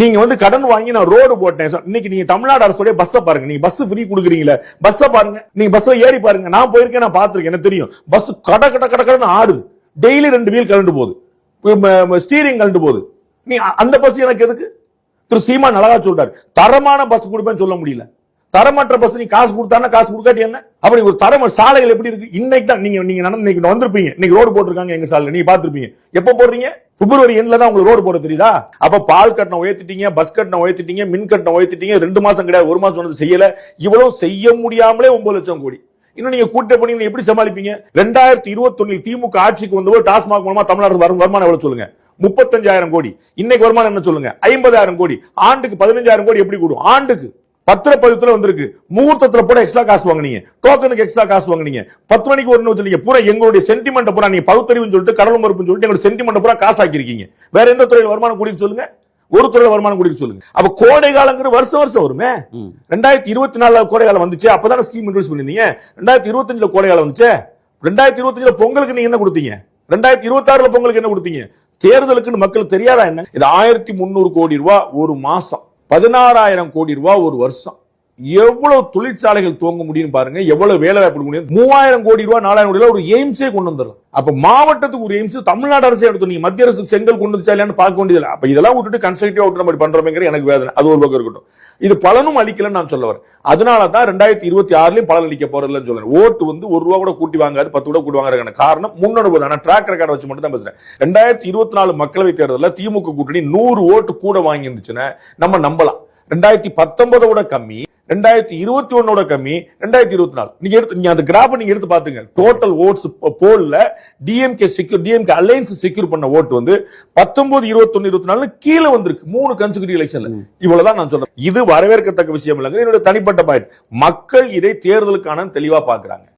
நீங்க வந்து கடன் வாங்கி நான் ரோடு போட்டேன். இன்னைக்கு நீங்க தமிழ்நாடு அரசுடைய பஸ் பாருங்க, நீங்க பஸ் ஃப்ரீ கொடுக்குறீங்களா, பஸ் பாருங்க, நீங்க பஸ் ஏறி பாருங்க. நான் போயிருக்கேன், நான் பார்த்திருக்கேன், எனக்கு தெரியும். பஸ் கட கட கட கடன்னு ஆடுது. டெய்லி 2 வீல் கலண்டு போகுது, ஸ்டீரிங் கலண்டு போகுது. நீ அந்த பஸ் எனக்கு எதுக்கு? திரு சீமான் அழகா சொல்றாரு, தரமான பஸ் கொடுப்பேன்னு சொல்ல முடியல. தரமற்ற பஸ் நீ காசு கொடுத்தானா, காசு கொடுக்காட்டி என்ன? அப்படி ஒரு தரம சாலைகள் எப்படி இருக்கு? இன்னைக்கு தான் நீங்க வந்திருப்பீங்க, இன்னைக்கு ரோடு போட்டிருக்காங்க எங்க சாலையில, நீங்க பாத்துருப்பீங்க. எப்ப போடுறீங்க? பிப்ரவரி எண்ட்ல தான் உங்களுக்கு ரோடு போட தெரியுதா? அப்ப பால் கட்டணம் உயர்த்திட்டீங்க, பஸ் கட்டணம் உயர்த்திட்டீங்க, மின் கட்டணம் உயர்த்திட்டீங்க. 2 மாசம் கிடையாது, 1 மாசம் வந்து செய்யல. இவ்வளவு செய்ய முடியாமலே 9 லட்சம் கோடி. இன்னும் நீங்க கூட்ட பண்ணி எப்படி சமாளிப்பீங்க? 2021 திமுக ஆட்சிக்கு வந்தபோது டாஸ்மாக் மூலமா தமிழ்நாடு வருமானம் எவ்வளவு சொல்லுங்க? 35,000 கோடி. இன்னைக்கு வருமானம் என்ன சொல்லுங்க? 50,000 கோடி. ஆண்டுக்கு 15,000 கோடி எப்படி கூடும்? ஆண்டுக்கு பத்திரப்பதிவுல வந்திருக்கு. முகூர்த்தத்துல போட எக்ஸ்ட்ரா காசு வாங்குனீங்க, டோக்கனுக்கு எக்ஸ்ட்ரா காசு வாங்குனீங்க, 10 மணிக்கு ஒரு வச்சிருக்கீங்க. பூரா எங்களுடைய சென்டிமெண்ட் பூரா நீங்க பகுத்தறிவுன்னு சொல்லிட்டு கடல் மறுப்புன்னு சொல்லிட்டு எங்களுடைய சென்டிமெண்ட் பூரா காசு ஆக்கிருக்கீங்க. வேற எந்த துறையில் வருமானம் கூடி சொல்லுங்க? ஒரு துறையில வருமானம் கூடி சொல்லுங்க. அப்ப கோடை காலங்கிற வருஷம் வருமே. 2024 கோடை காலம் வந்துச்சு, அப்பதான ஸ்கீம் இன்ட்ரோடியூஸ் பண்ணிருந்தீங்க. 2025 கோடை காலம் வந்துச்சு. 2025 பொங்கலுக்கு நீங்க என்ன கொடுத்தீங்க? 2026 பொங்கலுக்கு என்ன கொடுத்தீங்க? தேர்தலுக்கு மக்களுக்கு தெரியாதா என்ன? இது 1300 கோடி ரூபாய் ஒரு மாசம், 16,000 கோடி ரூபாய் ஒரு வருஷம். எவ்வளவு தொழிற்சாலைகள் துவங்க முடியும் பாருங்க, எவ்வளவு வேலை வாய்ப்பு முடியும். 3,000 கோடி ரூபாய் 4,000 கோடி ரூபாய் ஒரு எய்ம்ஸே கொண்டு வந்துடலாம். அப்ப மாவட்டத்துக்கு ஒரு எய்ம்ஸ் தமிழ்நாடு அரசு எடுத்து நீங்க மத்திய அரசு செங்கல் கொண்டு வந்துச்சா இல்லையான்னு பார்க்க வேண்டியது. அப்ப இதெல்லாம் விட்டுட்டு கன்ஸ்ட்ரக்டிவா விட்டு நம்ம பண்றோம்ங்கிற எனக்கு வேதனை. அது ஒரு பக்கம் இருக்கட்டும். இது பலனும் அளிக்கலன்னு நான் சொல்ல வரேன். அதனாலதான் 2026 பலன் அளிக்க போறதுன்னு சொல்றேன். ஓட்டு வந்து 1 ரூபா கூட கூட்டி வாங்காது, 10 கூட கூட்டி வாங்குறதுக்கான காரணம் முன்னனுபவம். ஆனா ட்ராக் ரெக்கார்ட் வச்சு மட்டும் தான் பேசுறேன். 2024 மக்களவை தேர்தலில் திமுக கூட்டணி 100 ஓட்டு கூட வாங்கி இருந்துச்சுன்னா நம்ம நம்பலாம். 2019 கம்மி, 2021 கம்மி, 2024 நீங்க அந்த கிராஃப் நீங்க எடுத்து பாத்துங்க. டோட்டல் ஓட்ஸ் போல்ல டிஎம்கே அலையன்ஸ் செக்யூர் பண்ண ஓட்டு வந்து 19, 21, 24 கீழே வந்திருக்கு. 3 கன்சிக்யூட்டிவ் எலெக்ஷன்ல. இவ்வளவுதான் நான் சொல்றேன். இது வரவேற்கத்தக்க விஷயம் இல்லைங்க. என்னோட தனிப்பட்ட பாயிண்ட். மக்கள் இதை தேர்தலுக்கான தெளிவா பாக்குறாங்க.